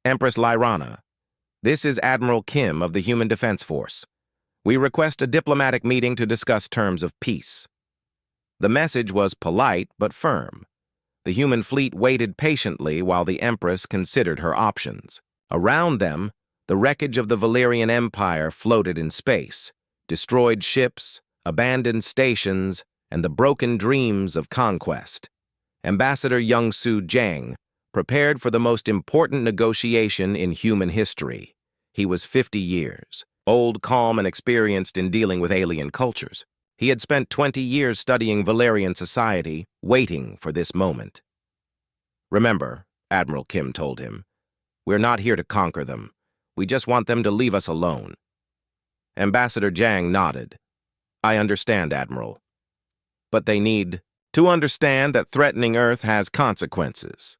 Empress Lyrana, this is Admiral Kim of the Human Defense Force. We request a diplomatic meeting to discuss terms of peace. The message was polite but firm. The human fleet waited patiently while the Empress considered her options. Around them, the wreckage of the Valerian Empire floated in space, destroyed ships, abandoned stations, and the broken dreams of conquest. Ambassador Young-Soo Jang prepared for the most important negotiation in human history. He was 50 years, old, calm, and experienced in dealing with alien cultures. He had spent 20 years studying Valerian society, waiting for this moment. Remember, Admiral Kim told him, we're not here to conquer them. We just want them to leave us alone. Ambassador Jang nodded. I understand, Admiral. But they need to understand that threatening Earth has consequences.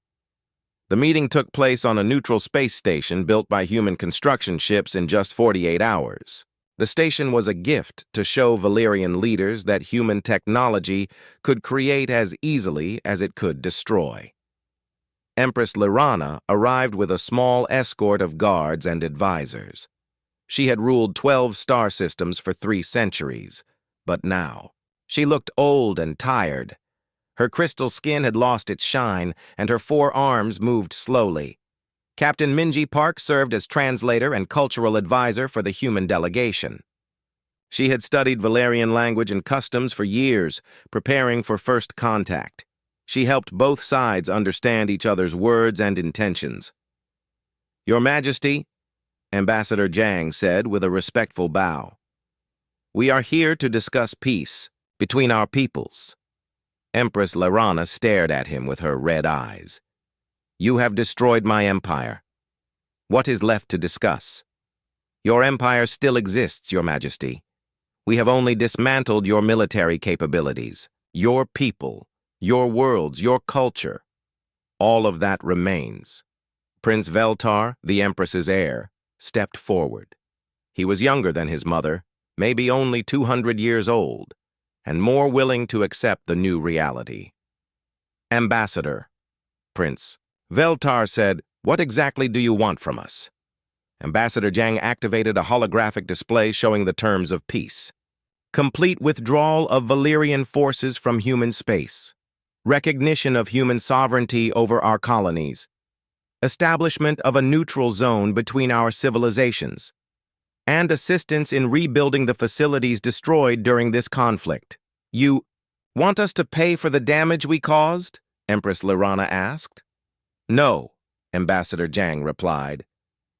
The meeting took place on a neutral space station built by human construction ships in just 48 hours. The station was a gift to show Valerian leaders that human technology could create as easily as it could destroy. Empress Lyrana arrived with a small escort of guards and advisors. She had ruled 12 star systems for 3 centuries, but now she looked old and tired. Her crystal skin had lost its shine, and her 4 arms moved slowly. Captain Minji Park served as translator and cultural advisor for the human delegation. She had studied Valerian language and customs for years, preparing for first contact. She helped both sides understand each other's words and intentions. Your Majesty, Ambassador Jang said with a respectful bow, we are here to discuss peace between our peoples. Empress Lyrana stared at him with her red eyes. You have destroyed my empire. What is left to discuss? Your empire still exists, Your Majesty. We have only dismantled your military capabilities, your people, your worlds, your culture. All of that remains. Prince Veltar, the Empress's heir, stepped forward. He was younger than his mother, maybe only 200 years old, and more willing to accept the new reality. Ambassador, Prince Veltar said, what exactly do you want from us? Ambassador Jang activated a holographic display showing the terms of peace. Complete withdrawal of Valerian forces from human space. Recognition of human sovereignty over our colonies. Establishment of a neutral zone between our civilizations. And assistance in rebuilding the facilities destroyed during this conflict. You want us to pay for the damage we caused? Empress Lyrana asked. No, Ambassador Jang replied.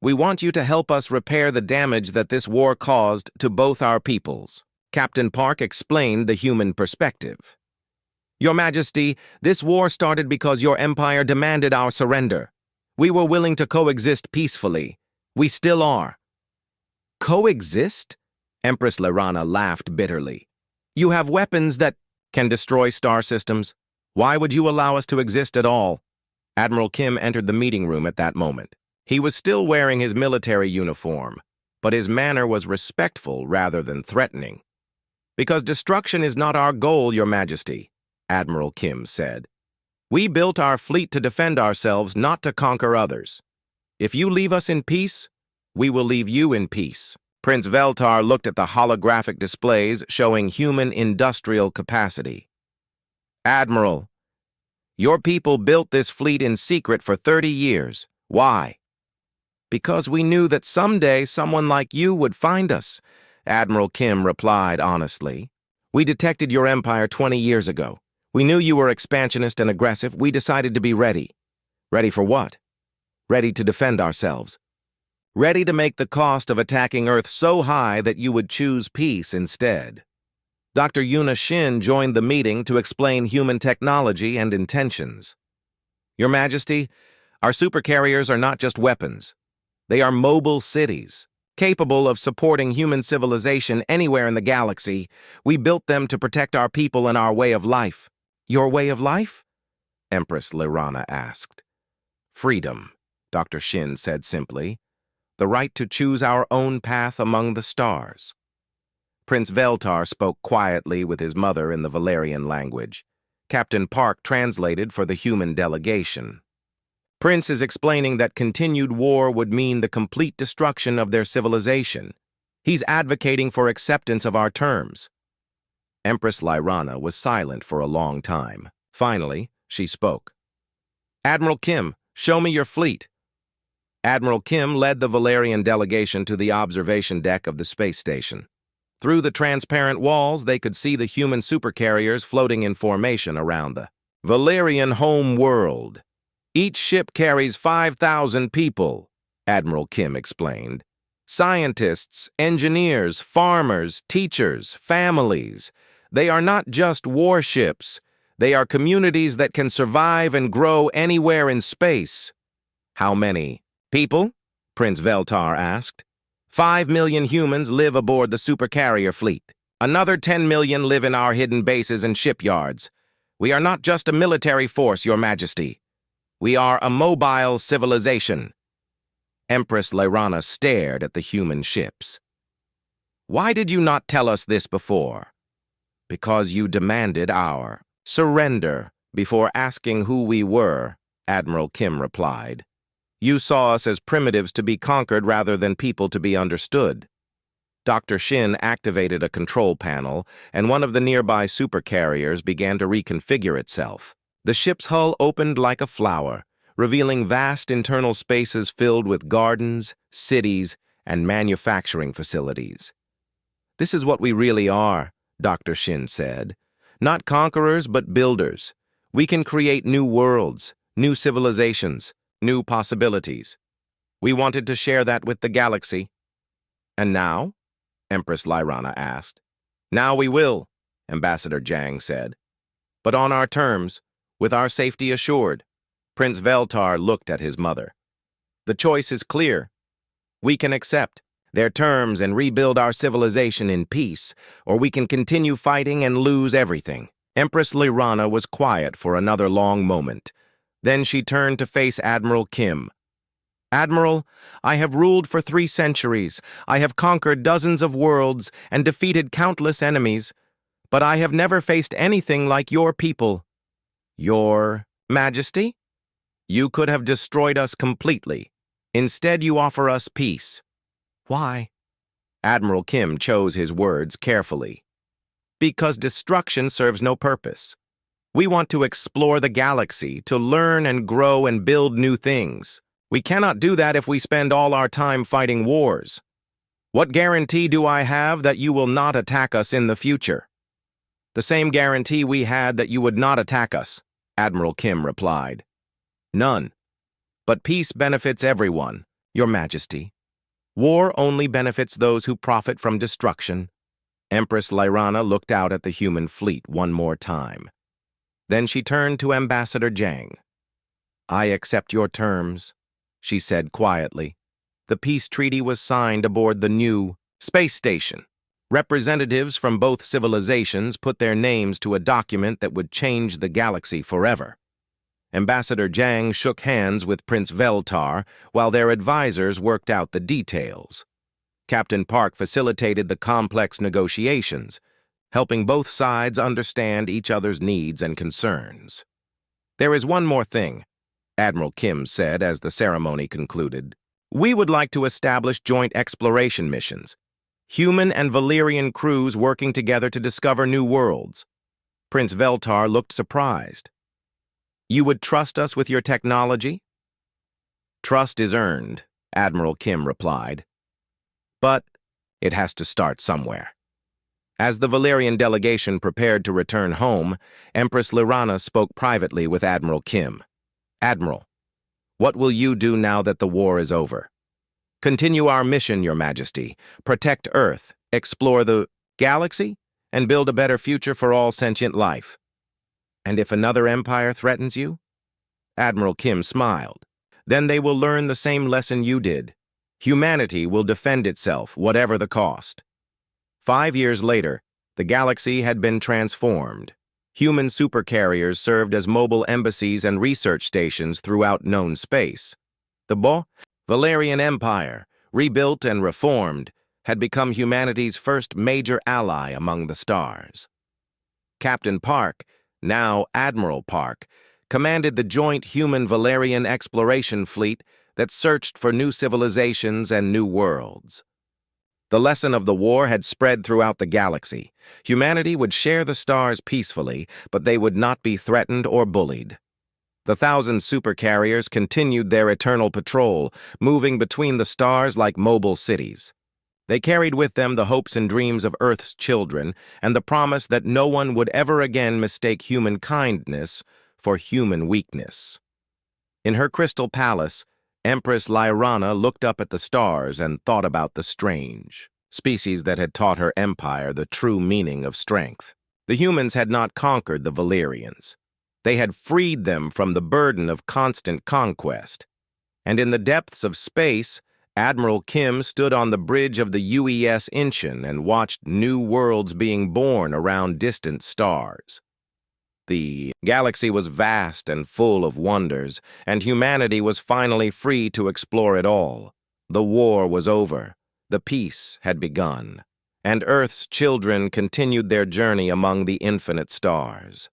We want you to help us repair the damage that this war caused to both our peoples. Captain Park explained the human perspective. Your Majesty, this war started because your empire demanded our surrender. We were willing to coexist peacefully. We still are. Coexist? Empress Lyrana laughed bitterly. You have weapons that can destroy star systems. Why would you allow us to exist at all? Admiral Kim entered the meeting room at that moment. He was still wearing his military uniform, but his manner was respectful rather than threatening. Because destruction is not our goal, Your Majesty, Admiral Kim said. We built our fleet to defend ourselves, not to conquer others. If you leave us in peace, we will leave you in peace. Prince Veltar looked at the holographic displays showing human industrial capacity. Admiral, your people built this fleet in secret for 30 years. Why? Because we knew that someday someone like you would find us, Admiral Kim replied honestly. We detected your empire 20 years ago. We knew you were expansionist and aggressive. We decided to be ready. Ready for what? Ready to defend ourselves. Ready to make the cost of attacking Earth so high that you would choose peace instead. Dr. Yuna Shin joined the meeting to explain human technology and intentions. Your Majesty, our supercarriers are not just weapons. They are mobile cities, capable of supporting human civilization anywhere in the galaxy. We built them to protect our people and our way of life. Your way of life? Empress Lyrana asked. Freedom, Dr. Shin said simply. The right to choose our own path among the stars. Prince Veltar spoke quietly with his mother in the Valerian language. Captain Park translated for the human delegation. Prince is explaining that continued war would mean the complete destruction of their civilization. He's advocating for acceptance of our terms. Empress Lyrana was silent for a long time. Finally, she spoke. Admiral Kim, show me your fleet. Admiral Kim led the Valerian delegation to the observation deck of the space station. Through the transparent walls, they could see the human supercarriers floating in formation around the Valerian home world. Each ship carries 5,000 people, Admiral Kim explained. Scientists, engineers, farmers, teachers, families. They are not just warships. They are communities that can survive and grow anywhere in space. How many people? Prince Veltar asked. 5 million humans live aboard the supercarrier fleet. Another 10 million live in our hidden bases and shipyards. We are not just a military force, Your Majesty. We are a mobile civilization. Empress Lyrana stared at the human ships. Why did you not tell us this before? Because you demanded our surrender before asking who we were, Admiral Kim replied. You saw us as primitives to be conquered rather than people to be understood. Dr. Shin activated a control panel, and one of the nearby supercarriers began to reconfigure itself. The ship's hull opened like a flower, revealing vast internal spaces filled with gardens, cities, and manufacturing facilities. This is what we really are, Dr. Shin said. Not conquerors, but builders. We can create new worlds, new civilizations, new possibilities. We wanted to share that with the galaxy. And now? Empress Lyrana asked. Now we will, Ambassador Jang said. But on our terms, with our safety assured. Prince Veltar looked at his mother. The choice is clear. We can accept their terms and rebuild our civilization in peace, or we can continue fighting and lose everything. Empress Lyrana was quiet for another long moment. Then she turned to face Admiral Kim. Admiral, I have ruled for 3 centuries. I have conquered dozens of worlds and defeated countless enemies. But I have never faced anything like your people. Your Majesty? You could have destroyed us completely. Instead, you offer us peace. Why? Admiral Kim chose his words carefully. Because destruction serves no purpose. We want to explore the galaxy, to learn and grow and build new things. We cannot do that if we spend all our time fighting wars. What guarantee do I have that you will not attack us in the future? The same guarantee we had that you would not attack us, Admiral Kim replied. None. But peace benefits everyone, Your Majesty. War only benefits those who profit from destruction. Empress Lyrana looked out at the human fleet one more time. Then she turned to Ambassador Jang. I accept your terms, she said quietly. The peace treaty was signed aboard the new space station. Representatives from both civilizations put their names to a document that would change the galaxy forever. Ambassador Jang shook hands with Prince Veltar while their advisors worked out the details. Captain Park facilitated the complex negotiations, helping both sides understand each other's needs and concerns. There is one more thing, Admiral Kim said as the ceremony concluded. We would like to establish joint exploration missions, human and Valerian crews working together to discover new worlds. Prince Veltar looked surprised. You would trust us with your technology? Trust is earned, Admiral Kim replied. But it has to start somewhere. As the Valerian delegation prepared to return home, Empress Lyrana spoke privately with Admiral Kim. Admiral, what will you do now that the war is over? Continue our mission, Your Majesty. Protect Earth, explore the galaxy, and build a better future for all sentient life. And if another empire threatens you? Admiral Kim smiled. Then they will learn the same lesson you did. Humanity will defend itself, whatever the cost. 5 years later, the galaxy had been transformed. Human supercarriers served as mobile embassies and research stations throughout known space. The Valerian Empire, rebuilt and reformed, had become humanity's first major ally among the stars. Captain Park, now Admiral Park, commanded the joint human-Valerian exploration fleet that searched for new civilizations and new worlds. The lesson of the war had spread throughout the galaxy. Humanity would share the stars peacefully, but they would not be threatened or bullied. The 1,000 supercarriers continued their eternal patrol, moving between the stars like mobile cities. They carried with them the hopes and dreams of Earth's children and the promise that no one would ever again mistake human kindness for human weakness. In her crystal palace, Empress Lyrana looked up at the stars and thought about the strange species that had taught her empire the true meaning of strength. The humans had not conquered the Valerians. They had freed them from the burden of constant conquest. And in the depths of space, Admiral Kim stood on the bridge of the UES Incheon and watched new worlds being born around distant stars. The galaxy was vast and full of wonders, and humanity was finally free to explore it all. The war was over. The peace had begun, and Earth's children continued their journey among the infinite stars.